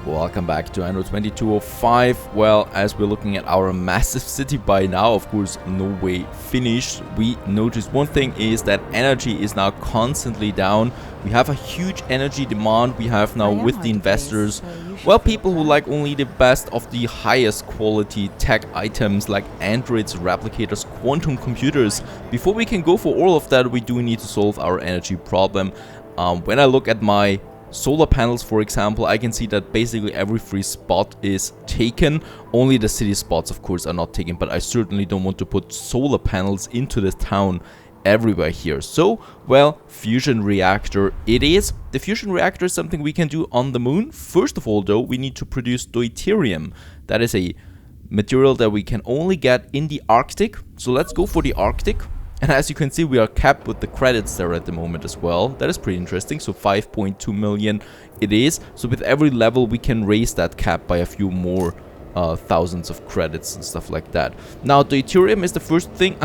Welcome back to Anno 2205. Well, as we're looking at our massive city by now, of course, no way finished, we notice one thing is that energy is now constantly down. We have a huge energy demand we have now with the investors. Well, people who like only the best of the highest quality tech items like androids, replicators, quantum computers. Before we can go for all of that, we do need to solve our energy problem. When I look at my solar panels, for example, I can see that basically every free spot is taken. Only the city spots, of course, are not taken, but I certainly don't want to put solar panels into the town everywhere here. So, well, fusion reactor it is. The fusion reactor is something we can do on the moon. First of all, though, we need to produce deuterium. That is a material that we can only get in the Arctic. So let's go for the Arctic. And as you can see, we are capped with the credits there at the moment as well. That is pretty interesting. So 5.2 million it is. So with every level, we can raise that cap by a few more thousands of credits and stuff like that. Now, deuterium is the first thing.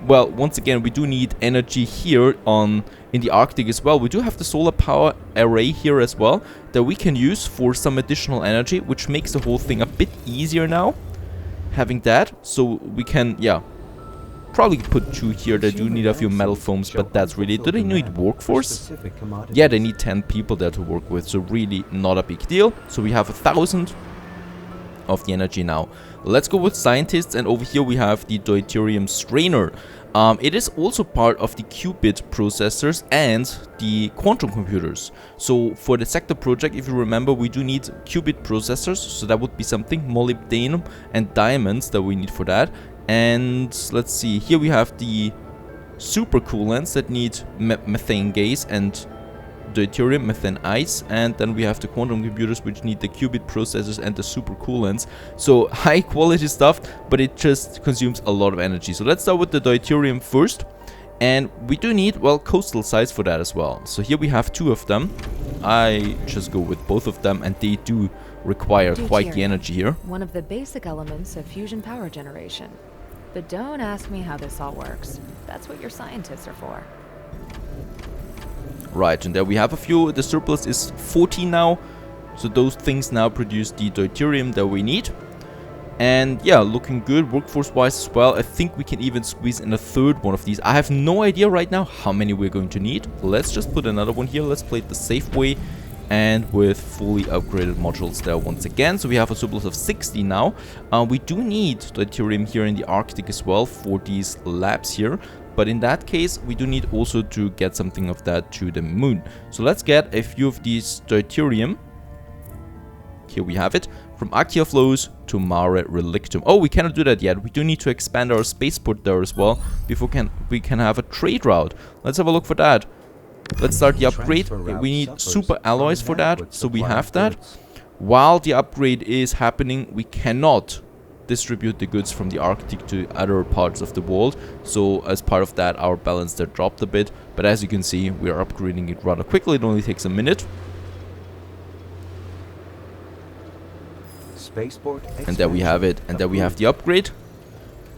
Well, once again, we do need energy here in the Arctic as well. We do have the solar power array here as well that we can use for some additional energy, which makes the whole thing a bit easier now, having that. So we can, yeah, probably put 2 here. They do need a few metal foams, but that's really... Do they need workforce? Yeah, they need 10 people there to work with, so really not a big deal. So we have 1,000 of the energy now. Let's go with scientists, and over here we have the deuterium strainer. It is also part of the qubit processors and the quantum computers. So for the sector project, if you remember, we do need qubit processors, so that would be something, molybdenum and diamonds that we need for that. And let's see, here we have the supercoolants that need methane gas and deuterium, methane ice, and then we have the quantum computers which need the qubit processors and the supercoolants. So high quality stuff, but it just consumes a lot of energy. So let's start with the deuterium first, and we do need, well, coastal sites for that as well. So here we have 2 of them. I just go with both of them, and they do require quite the energy here. One of the basic elements of fusion power generation. But don't ask me how this all works. That's what your scientists are for. Right, and there we have a few. The surplus is 40 now. So those things now produce the deuterium that we need. And yeah, looking good workforce-wise as well. I think we can even squeeze in a 3rd one of these. I have no idea right now how many we're going to need. Let's just put another one here. Let's play it the safe way. And with fully upgraded modules there once again. So we have a surplus of 60 now. We do need deuterium here in the Arctic as well for these labs here. But in that case, we do need also to get something of that to the moon. So let's get a few of these deuterium. Here we have it. From Akia flows to Mare Relictum. Oh, we cannot do that yet. We do need to expand our spaceport there as well before we can have a trade route. Let's have a look for that. Let's start the upgrade. We need super alloys for that, so we have that. While the upgrade is happening, we cannot distribute the goods from the Arctic to other parts of the world. So as part of that, our balance there dropped a bit. But as you can see, we are upgrading it rather quickly. It only takes a minute. And there we have it. And there we have the upgrade.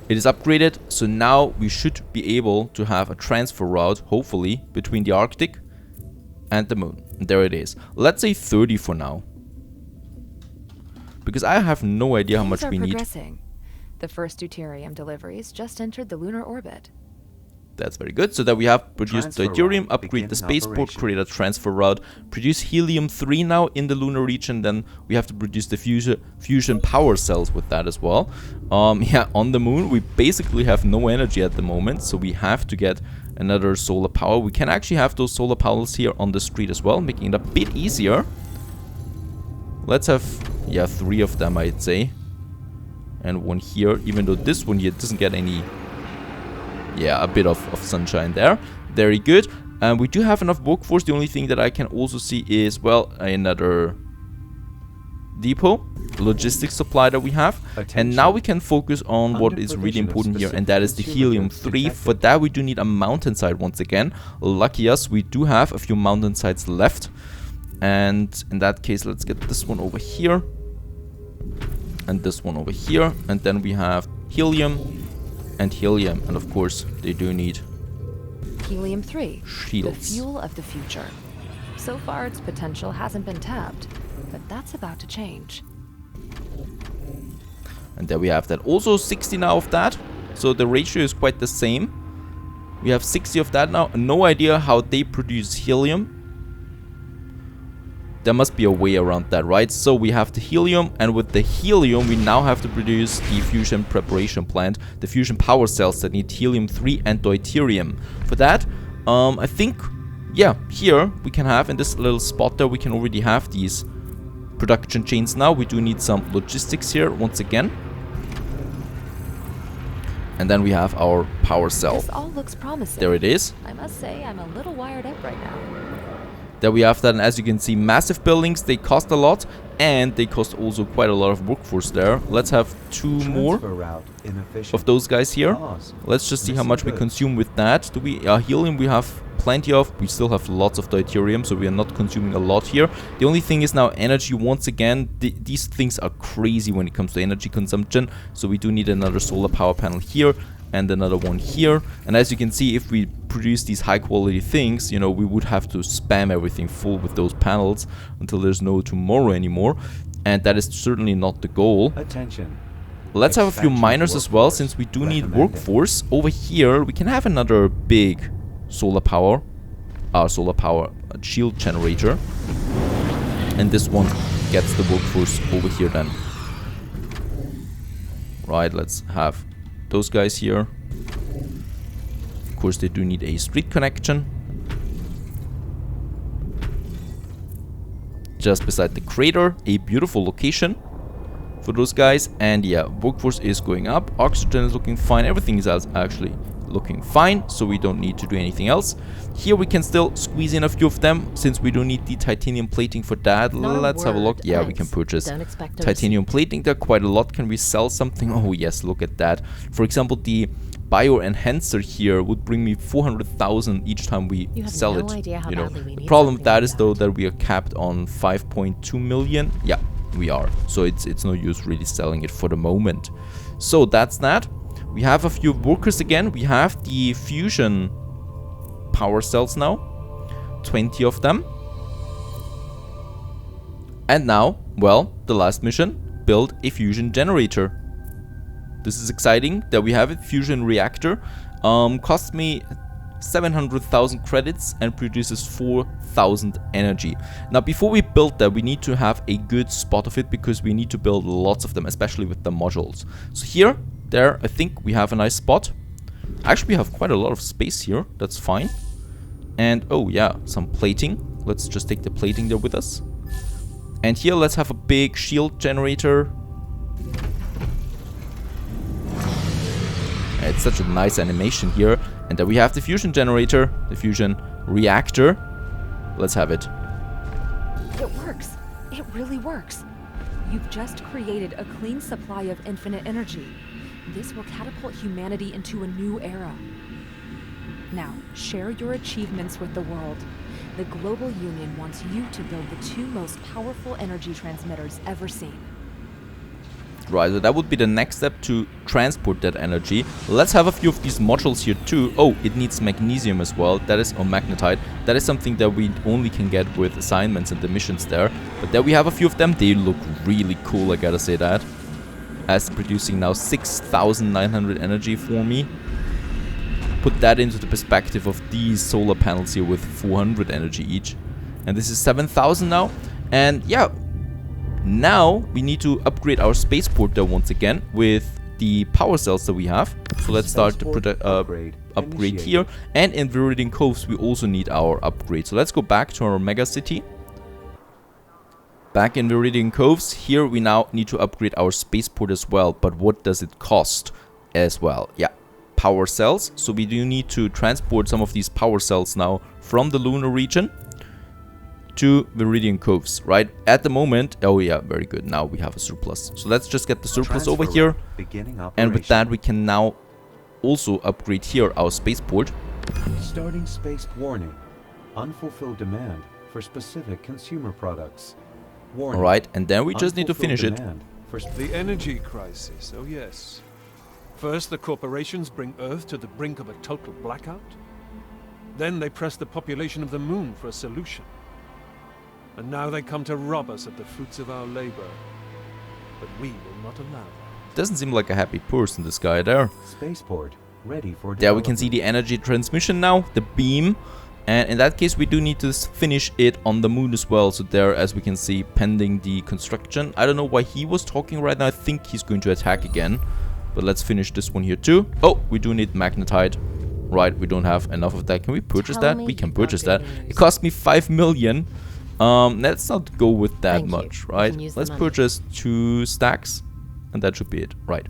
It is upgraded, so now we should be able to have a transfer route, hopefully, between the Arctic and the moon. And there it is. Let's say 30 for now. Because I have no idea how much we need. The first deuterium deliveries just entered the lunar orbit. That's very good. So that we have produced deuterium, upgrade the spaceport, create a transfer route, produce helium-3 now in the lunar region. Then we have to produce the fusion power cells with that as well. Yeah, on the moon, we basically have no energy at the moment. So we have to get another solar power. We can actually have those solar panels here on the street as well, making it a bit easier. Let's have, yeah, 3 of them, I'd say. And 1 here, even though this one here doesn't get any... Yeah, a bit of sunshine there. Very good. And we do have enough workforce. The only thing that I can also see is, well, another depot, logistics supply that we have. And now we can focus on what is really important here, and that is the helium-3. For that, we do need a mountainside once again. Lucky us, we do have a few mountainsides left. And in that case, let's get this one over here. And this one over here. And then we have helium. And helium, and of course, they do need helium-3, shields. the fuel of the future. So far, its potential hasn't been tapped. but that's about to change. And there we have that. Also 60 now of that. So the ratio is quite the same. We have 60 of that now. No idea how they produce helium. There must be a way around that, right? So we have the helium, and with the helium we now have to produce the fusion preparation plant, the fusion power cells that need helium-3 and deuterium. For that, I think, yeah, here we can have, in this little spot there, we can already have these production chains now. We do need some logistics here once again. And then we have our power cell. This all looks promising. There it is. I must say, I'm a little wired up right now. There we have that, and as you can see, massive buildings, they cost a lot, and they cost also quite a lot of workforce there. Let's have 2 more of those guys here. Let's just see how much we consume with that. Do we helium we have plenty of. We still have lots of deuterium, so we are not consuming a lot here. The only thing is now energy. Once again, these things are crazy when it comes to energy consumption, so we do need another solar power panel here and another one here. And as you can see, if we produce these high quality things, you know, we would have to spam everything full with those panels until there's no tomorrow anymore, and that is certainly not the goal. Attention. Let's have a few miners as well, since we do need workforce. Over here we can have another big solar power shield generator, and this one gets the workforce over here then. Right, let's have those guys here. Of course, they do need a street connection. Just beside the crater, a beautiful location for those guys. And yeah, workforce is going up. Oxygen is looking fine. Everything is actually looking fine, so we don't need to do anything else. Here we can still squeeze in a few of them, since we don't need the titanium plating for that. Let's have a look. Yeah, we can purchase titanium plating. There are quite a lot. Can we sell something? Oh yes, look at that. For example, the bio enhancer here would bring me 400,000 each time we sell it. You know, the problem with that is though that we are capped on 5.2 million. Yeah, we are. So it's no use really selling it for the moment. So that's that. We have a few workers again. We have the fusion power cells now. 20 of them. And now, well, the last mission. Build a fusion generator. This is exciting that we have it. Fusion reactor. Costs me 700,000 credits and produces 4,000 energy. Now, before we build that, we need to have a good spot of it, because we need to build lots of them, especially with the modules. So here, there, I think we have a nice spot. Actually, we have quite a lot of space here. That's fine. And, oh yeah, some plating. Let's just take the plating there with us. And here, let's have a big shield generator. It's such a nice animation here. And then we have the fusion generator, the fusion reactor. Let's have it. It works. It really works. You've just created a clean supply of infinite energy. This will catapult humanity into a new era. Now, share your achievements with the world. The Global Union wants you to build the 2 most powerful energy transmitters ever seen. Right, so that would be the next step to transport that energy. Let's have a few of these modules here too. Oh, it needs magnesium as well. That is, or magnetite. That is something that we only can get with assignments and the missions there. But there we have a few of them. They look really cool, I gotta say that. As producing now 6,900 energy for me. Put that into the perspective of these solar panels here with 400 energy each. And this is 7,000 now. And yeah, now we need to upgrade our spaceport there once again with the power cells that we have. So let's start the upgrade here. And in Viridian Coves we also need our upgrade. So let's go back to our mega city. Back in Viridian Coves, here we now need to upgrade our spaceport as well. But what does it cost as well? Yeah, power cells. So we do need to transport some of these power cells now from the lunar region to Viridian Coves, right? At the moment, oh yeah, very good. Now we have a surplus. So let's just get the surplus over here. And with that, we can now also upgrade here our spaceport. Starting space warning. Unfulfilled demand for specific consumer products. All right, and then we just need to finish it. The energy crisis, oh yes. First, the corporations bring Earth to the brink of a total blackout. Then they press the population of the moon for a solution. And now they come to rob us of the fruits of our labor. But we will not allow that. Doesn't seem like a happy person, this guy there. Spaceport, ready for There we can see development. the energy transmission now, the beam. And in that case, we do need to finish it on the moon as well. So there, as we can see, pending the construction. I don't know why he was talking right now. I think he's going to attack again. But let's finish this one here too. Oh, we do need magnetite. Right, we don't have enough of that. Can we purchase that? We can purchase that. It cost me 5 million. Let's not go with that much, right? Let's purchase 2 stacks. And that should be it. Right.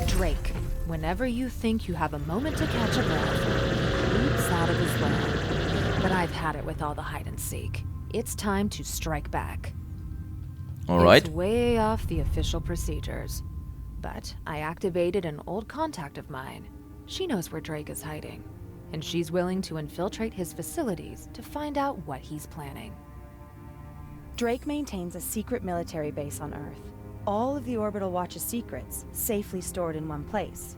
Drake, whenever you think you have a moment to catch a breath, he leaps out of his lair. But I've had it with all the hide and seek. It's time to strike back. Alright. It's way off the official procedures. But I activated an old contact of mine. She knows where Drake is hiding. And she's willing to infiltrate his facilities to find out what he's planning. Drake maintains a secret military base on Earth. All of the Orbital Watch's secrets, safely stored in one place.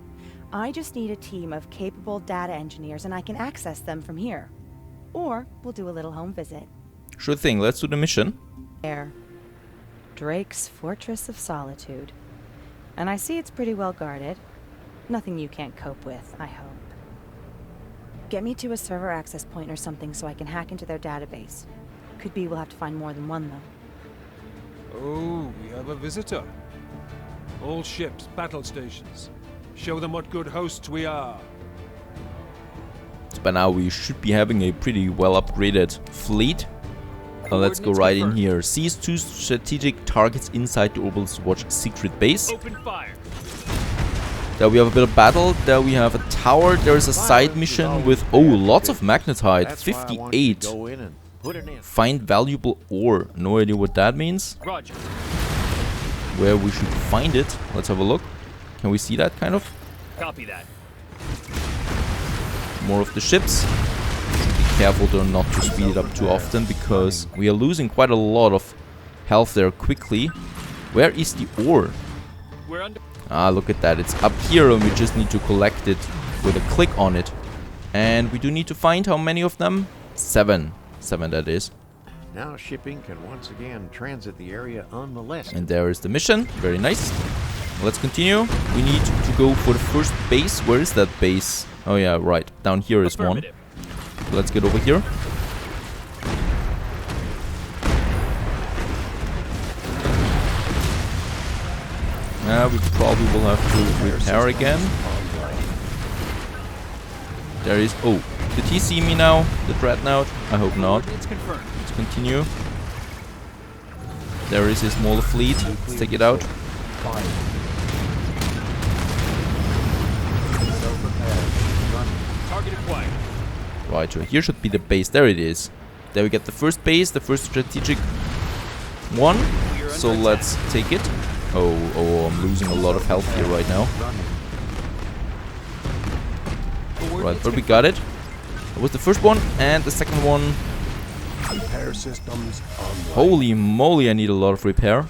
I just need a team of capable data engineers and I can access them from here. Or we'll do a little home visit. Sure thing, let's do the mission. There. Drake's Fortress of Solitude. And I see it's pretty well guarded. Nothing you can't cope with, I hope. Get me to a server access point or something so I can hack into their database. Could be we'll have to find more than one, though. Oh, we have a visitor. All ships, battle stations. Show them what good hosts we are. So by now we should be having a pretty well upgraded fleet. Let's go right in here. Seize 2 strategic targets inside the Orbital Watch secret base. Open fire. There we have a bit of battle. There we have a tower. There is a side mission with, oh, lots of magnetite. 58. Find valuable ore. No idea what that means. Roger. Where we should find it. Let's have a look. Can we see that kind of? Copy that. More of the ships. Be careful though not to speed it up too often because we are losing quite a lot of health there quickly. Where is the ore? We're under. Ah, look at that. It's up here and we just need to collect it with a click on it. And we do need to find how many of them? 7. 7 that is. Now shipping can once again transit the area unmolested. And there is the mission. Very nice. Let's continue. We need to go for the first base. Where is that base? Oh yeah, right. Down here is one. Let's get over here. We probably will have to repair again. There is... Oh, did he see me now? The Dreadnought? I hope not. It's confirmed. Let's continue. There is a smaller fleet. Let's take it out. Target acquired. Right, so here should be the base. There it is. There we get the first base, the first strategic one. So let's take it. Oh, I'm losing a lot of health here right now. Right, but we got it. That was the first one, and the second one. Repair systems online. Holy moly, I need a lot of repair.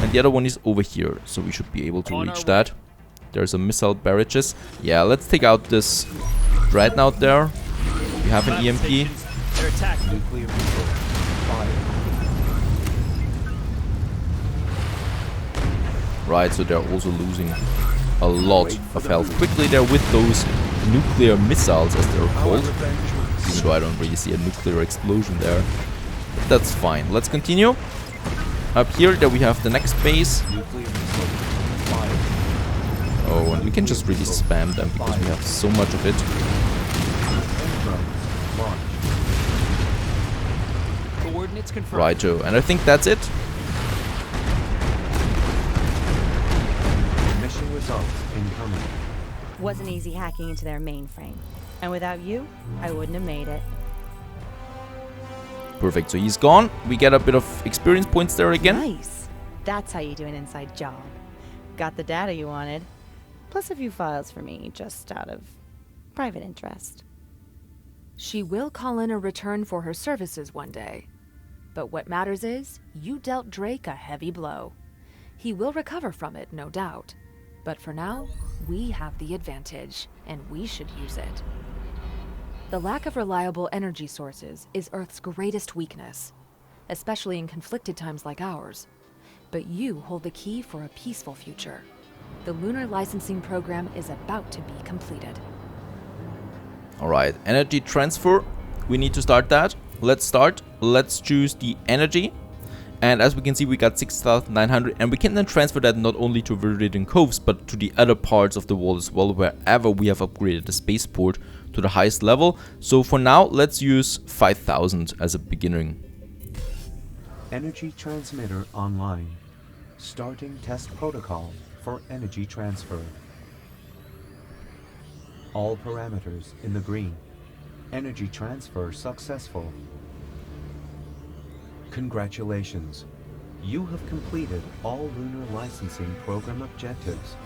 And the other one is over here, so we should be able to reach that. There's a missile barrages. Yeah, let's take out this Dreadnought there. We have an EMP. They're attacking. Nuclear missile. Fire. Right, so they're also losing a lot of health quickly there with those nuclear missiles, as they're called. Even though I don't really see a nuclear explosion there. But that's fine. Let's continue. Up here, there we have the next base. Nuclear missile. Fire. Oh, and we can just really spam them because we have so much of it. Coordinates confirmed. Righto, and I think that's it. Mission results incoming. Wasn't easy hacking into their mainframe. And without you, I wouldn't have made it. Perfect, so he's gone. We get a bit of experience points there again. Nice. That's how you do an inside job. Got the data you wanted. Plus a few files for me, just out of private interest. She will call in a return for her services one day. But what matters is, you dealt Drake a heavy blow. He will recover from it, no doubt. But for now, we have the advantage, and we should use it. The lack of reliable energy sources is Earth's greatest weakness. especially in conflicted times like ours. But you hold the key for a peaceful future. The lunar licensing program is about to be completed. Alright, energy transfer. We need to start that. Let's start. Let's choose the energy. And as we can see, we got 6,900, and we can then transfer that not only to Viridian Coves, but to the other parts of the world as well, wherever we have upgraded the spaceport to the highest level. So for now, let's use 5,000 as a beginning. Energy transmitter online. Starting test protocol for energy transfer. All parameters in the green. Energy transfer successful. Congratulations. You have completed all lunar licensing program objectives.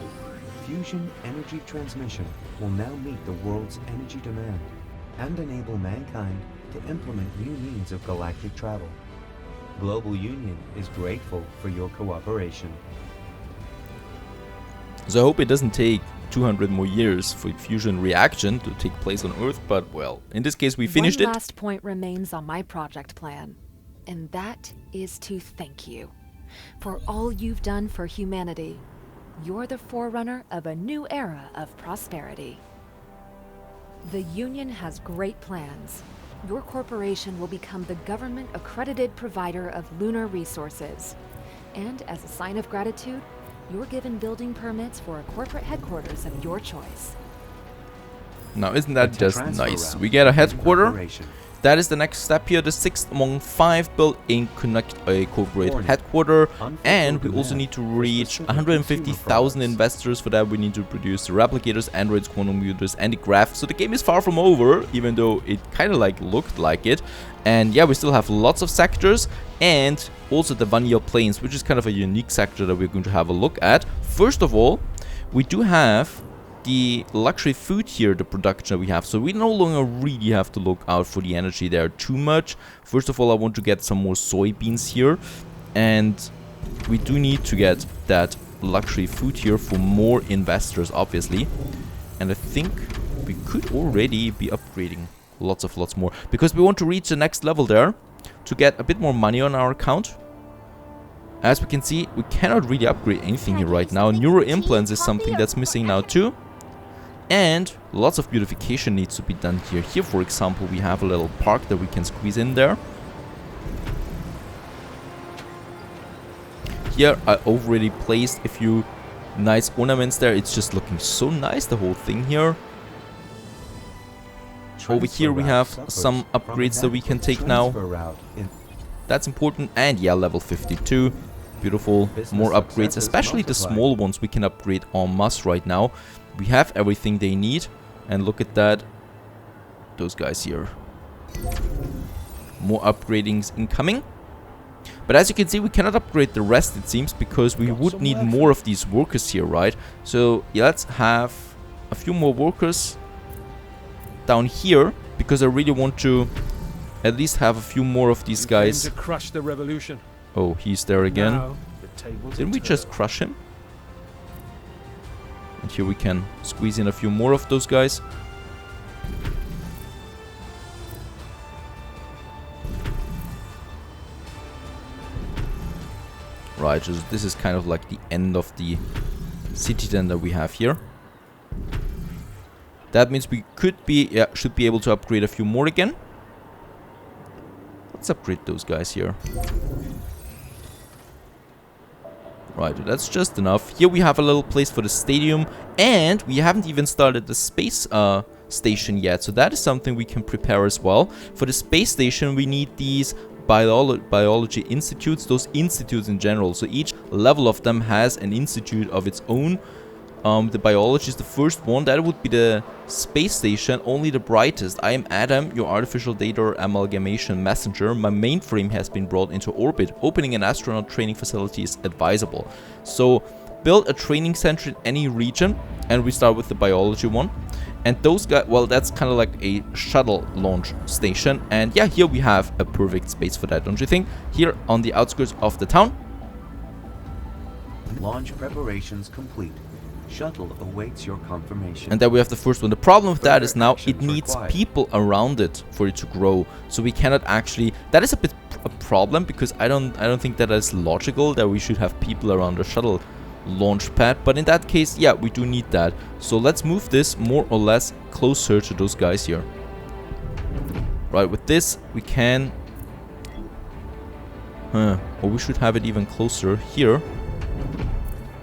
Fusion energy transmission will now meet the world's energy demand and enable mankind to implement new means of galactic travel. Global Union is grateful for your cooperation. So I hope it doesn't take 200 more years for fusion reaction to take place on Earth, but well, in this case we finished it. One last point remains on my project plan. And that is to thank you for all you've done for humanity. You're the forerunner of a new era of prosperity. The Union has great plans. Your corporation will become the government-accredited provider of lunar resources. And as a sign of gratitude, you're given building permits for a corporate headquarters of your choice. Now isn't that just nice? We get a headquarter. That is the next step here, the 6th among 5 built in connect a corporate headquarter, and we also need to reach 150,000 investors. For that we need to produce the replicators, androids, quantum computers, and the graph. So the game is far from over, even though it kind of like looked like it. And yeah, we still have lots of sectors, and also the Vanilla Plains, which is kind of a unique sector that we're going to have a look at. First of all, we do have the luxury food here, the production that we have, so we no longer really have to look out for the energy there too much. First of all, I want to get some more soybeans here, and we do need to get that luxury food here for more investors, obviously. And I think we could already be upgrading lots more, because we want to reach the next level there to get a bit more money on our account. As we can see, we cannot really upgrade anything here right now. Neuro implants is something that's missing now too. And lots of beautification needs to be done here. Here, for example, we have a little park that we can squeeze in there. Here, I already placed a few nice ornaments there. It's just looking so nice, the whole thing here. Over here, we have some upgrades that we can take now. That's important. And yeah, level 52. Beautiful. More upgrades, especially the small ones we can upgrade en masse right now. We have everything they need, and look at that, those guys here. More upgradings incoming. But as you can see, we cannot upgrade the rest, it seems, because we would need more of these workers here, right? So yeah, let's have a few more workers down here, because I really want to at least have a few more of these guys. To crush the revolution. Oh, he's there again. Now, the tables Didn't we just crush him? And here we can squeeze in a few more of those guys. Right, so this is kind of like the end of the city then that we have here. That means we could be, yeah, should be able to upgrade a few more again. Let's upgrade those guys here. Right, that's just enough. Here we have a little place for the stadium, and we haven't even started the space station yet, so that is something we can prepare as well. For the space station, we need these biology institutes, those institutes in general. So each level of them has an institute of its own. The biology is the first one. That would be the space station, only the brightest. I am Adam, your artificial data amalgamation messenger. My mainframe has been brought into orbit. Opening an astronaut training facility is advisable. So build a training center in any region, and we start with the biology one. And those guys, well, that's kind of like a shuttle launch station. And yeah, here we have a perfect space for that, don't you think? Here on the outskirts of the town. Launch preparations complete. Shuttle awaits your confirmation. And then we have the first one. The problem with that is now it needs people around it for it to grow. So we cannot actually... That is a bit a problem, because I don't think that is logical that we should have people around the shuttle launch pad. But in that case, yeah, we do need that. So let's move this more or less closer to those guys here. Right, with this we can... or we should have it even closer here.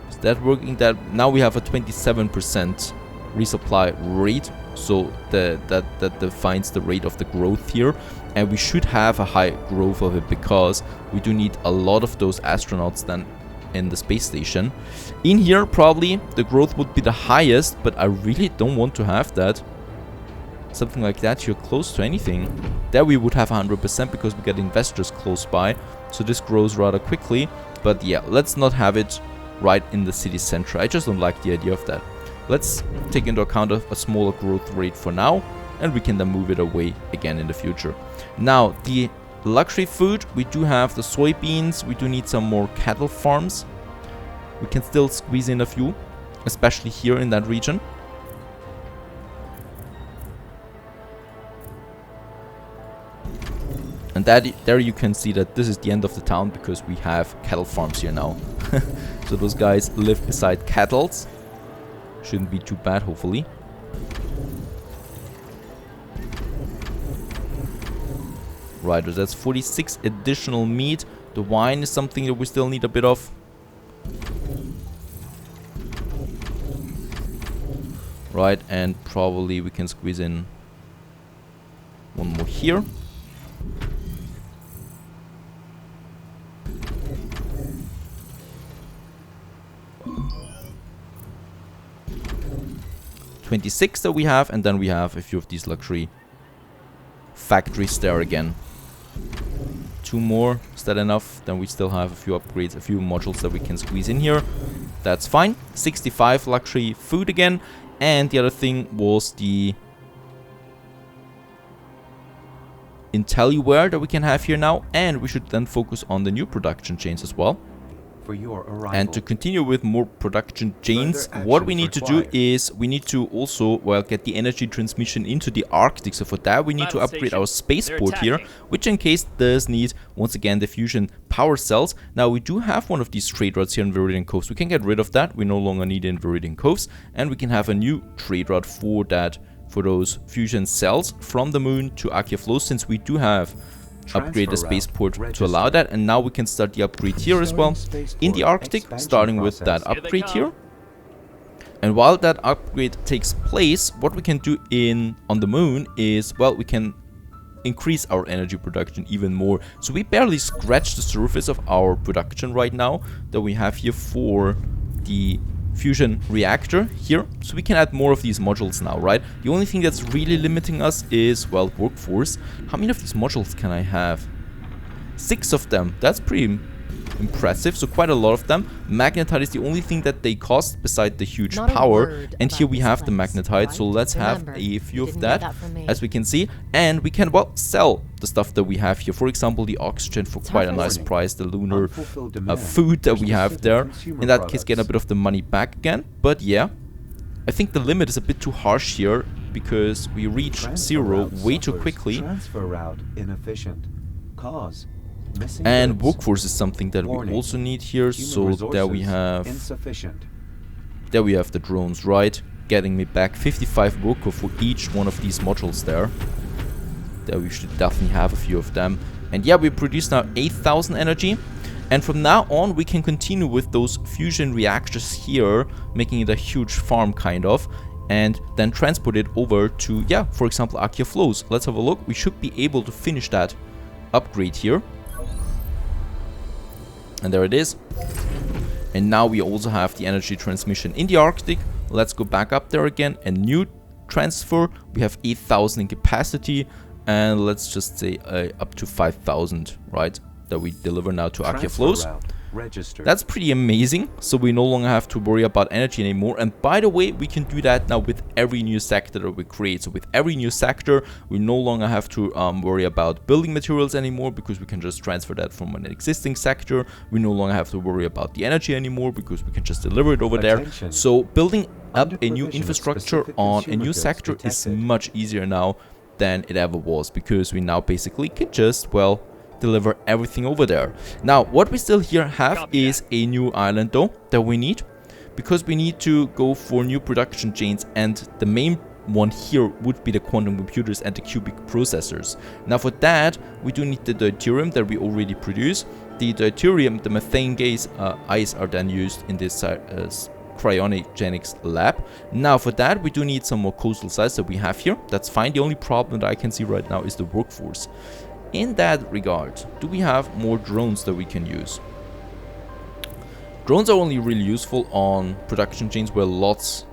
Is that working? That now we have a 27% resupply rate. So that defines the rate of the growth here. And we should have a high growth of it, because we do need a lot of those astronauts then in the space station. In here, probably the growth would be the highest, but I really don't want to have that. Something like that here close to anything. There we would have 100% because we get investors close by. So this grows rather quickly. But yeah, let's not have it right in the city center. I just don't like the idea of that. Let's take into account a smaller growth rate for now, and we can then move it away again in the future. Now, the luxury food, we do have the soybeans. We do need some more cattle farms. We can still squeeze in a few, especially here in that region. And there you can see that this is the end of the town, because we have cattle farms here now. So those guys live beside cattles. Shouldn't be too bad, hopefully. Right, so that's 46 additional meat. The wine is something that we still need a bit of. Right, and probably we can squeeze in one more here. $26 that we have, and then we have a few of these luxury factories there again. 2 more, is that enough? Then we still have a few upgrades, a few modules that we can squeeze in here. That's fine. 65 luxury food again. And the other thing was the IntelliWare that we can have here now. And we should then focus on the new production chains as well. For your arrival. And to continue with more production chains, what we need to do is we need to also, well, get the energy transmission into the Arctic. So for that we need to upgrade our spaceport here, which in case does need, once again, the fusion power cells. Now we do have one of these trade routes here in Viridian Coves. We can get rid of that. We no longer need it in Viridian Coves. And we can have a new trade route for that, for those fusion cells from the moon to Archaea Flows, since we do have upgrade the spaceport to allow that. And now we can start the upgrade here as well in the Arctic, starting with that upgrade here. And while that upgrade takes place, what we can do on the moon is, well, we can increase our energy production even more. So we barely scratch the surface of our production right now that we have here for the fusion reactor here. So we can add more of these modules now, right? The only thing that's really limiting us is, well, workforce. How many of these modules can I have? 6 of them. That's pretty impressive. So quite a lot of them. Magnetite is the only thing that they cost beside the huge power. And here we have the magnetite. So let's have a few of that, as we can see. And we can, well, sell the stuff that we have here. For example, the oxygen for quite a nice price. The lunar food that we have there. In that case, get a bit of the money back again. But yeah, I think the limit is a bit too harsh here, because we reach 0 way too quickly. Transfer route inefficient. Cause and workforce is something that we also need here. So there we have insufficient. There we have the drones, right? Getting me back 55 worker for each one of these modules there. There we should definitely have a few of them. And yeah, we produce now 8,000 energy. And from now on, we can continue with those fusion reactors here, making it a huge farm kind of. And then transport it over to, yeah, for example, Archaea Flows. Let's have a look. We should be able to finish that upgrade here. And there it is. And now we also have the energy transmission in the Arctic. Let's go back up there again. A new transfer. We have 8,000 in capacity. And let's just say up to 5,000, right? That we deliver now to Archaea Flows. That's pretty amazing. So we no longer have to worry about energy anymore. And by the way, we can do that now with every new sector that we create. So with every new sector, we no longer have to worry about building materials anymore, because we can just transfer that from an existing sector. We no longer have to worry about the energy anymore, because we can just deliver it over there. So building up a new infrastructure on a new sector is much easier now than it ever was, because we now basically can just, well, deliver everything over there. Now, what we still here have is a new island though that we need, because we need to go for new production chains, and the main one here would be the quantum computers and the cubic processors. Now for that, we do need the deuterium that we already produce. The deuterium, the methane gas ice are then used in this Cryogenic Lab. Now for that, we do need some more coastal sites that we have here. That's fine. The only problem that I can see right now is the workforce. In that regard, do we have more drones that we can use? Drones are only really useful on production chains where lots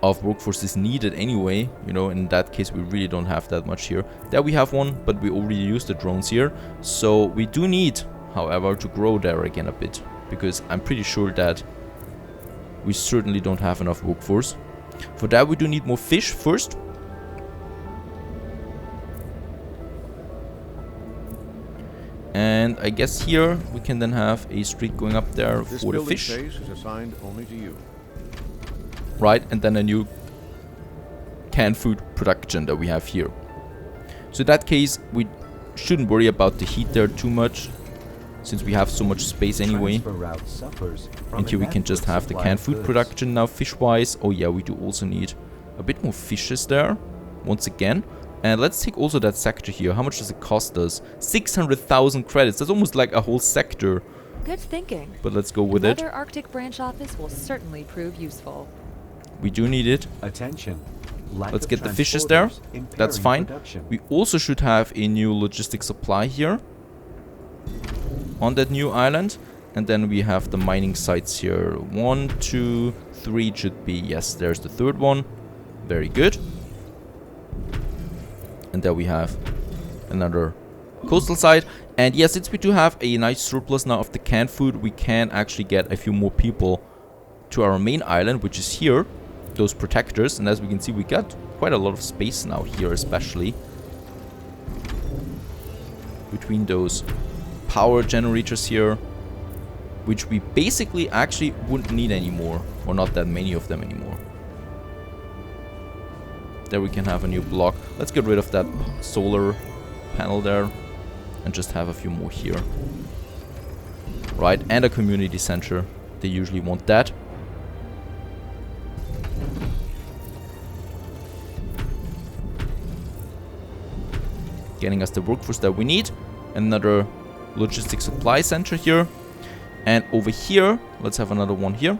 of workforce is needed anyway. You know, in that case we really don't have that much here. There we have one, but we already used the drones here. So we do need, however, to grow there again a bit, because I'm pretty sure that we certainly don't have enough workforce. For that we do need more fish first. And I guess here we can then have a street going up there for the fish. This building phase is assigned only to you. Right, and then a new canned food production that we have here. So in that case, we shouldn't worry about the heat there too much, since we have so much space anyway. And here we can just have the canned food production now fish-wise. Oh yeah, we do also need a bit more fishes there, once again. And let's take also that sector here. How much does it cost us? 600,000 credits. That's almost like a whole sector. Good thinking. But let's go with it. Another Arctic branch office will certainly prove useful. We do need it. Attention. Let's get the fishes there. That's fine. We also should have a new logistic supply here on that new island. And then we have the mining sites here. 1, 2, 3 should be. Yes, there's the third one. Very good. And there we have another coastal site. And yes, since we do have a nice surplus now of the canned food, we can actually get a few more people to our main island, which is here. Those protectors, and as we can see, we got quite a lot of space now here, especially between those power generators here, which we basically actually wouldn't need anymore, or not that many of them anymore. There we can have a new block. Let's get rid of that solar panel there and just have a few more here. Right, and a community center. They usually want that. Getting us the workforce that we need. Another logistics supply center here. And over here, let's have another one here.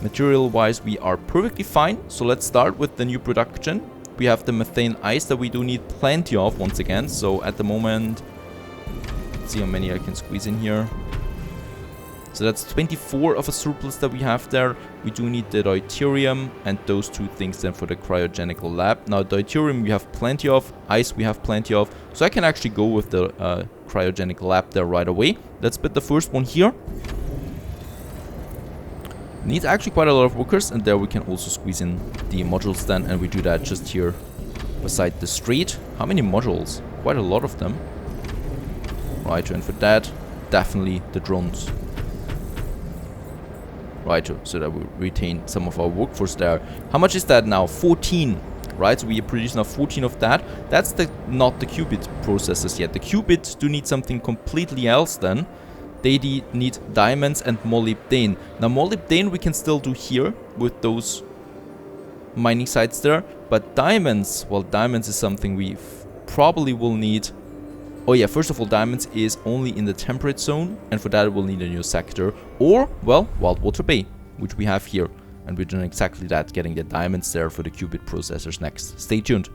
Material wise, we are perfectly fine. So let's start with the new production. We have the methane ice that we do need plenty of once again. So at the moment, let's see how many I can squeeze in here. So that's 24 of a surplus that we have there. We do need the deuterium and those two things then for the cryogenic lab. Now deuterium we have plenty of, ice we have plenty of. So I can actually go with the cryogenic lab there right away. Let's put the first one here. Needs actually quite a lot of workers, and there we can also squeeze in the modules then, and we do that just here beside the street. How many modules? Quite a lot of them. Right, and for that, definitely the drones. Right, so that we retain some of our workforce there. How much is that now? 14. Right, so we produce now 14 of that. That's not the qubit processors yet. The qubits do need something completely else then. They need diamonds and molybdane. Now molybdane we can still do here with those mining sites there. But diamonds, well, diamonds is something we probably will need. Oh yeah, first of all, diamonds is only in the temperate zone. And for that we'll need a new sector. Or, well, Wild Water Bay, which we have here. And we're doing exactly that, getting the diamonds there for the qubit processors next. Stay tuned.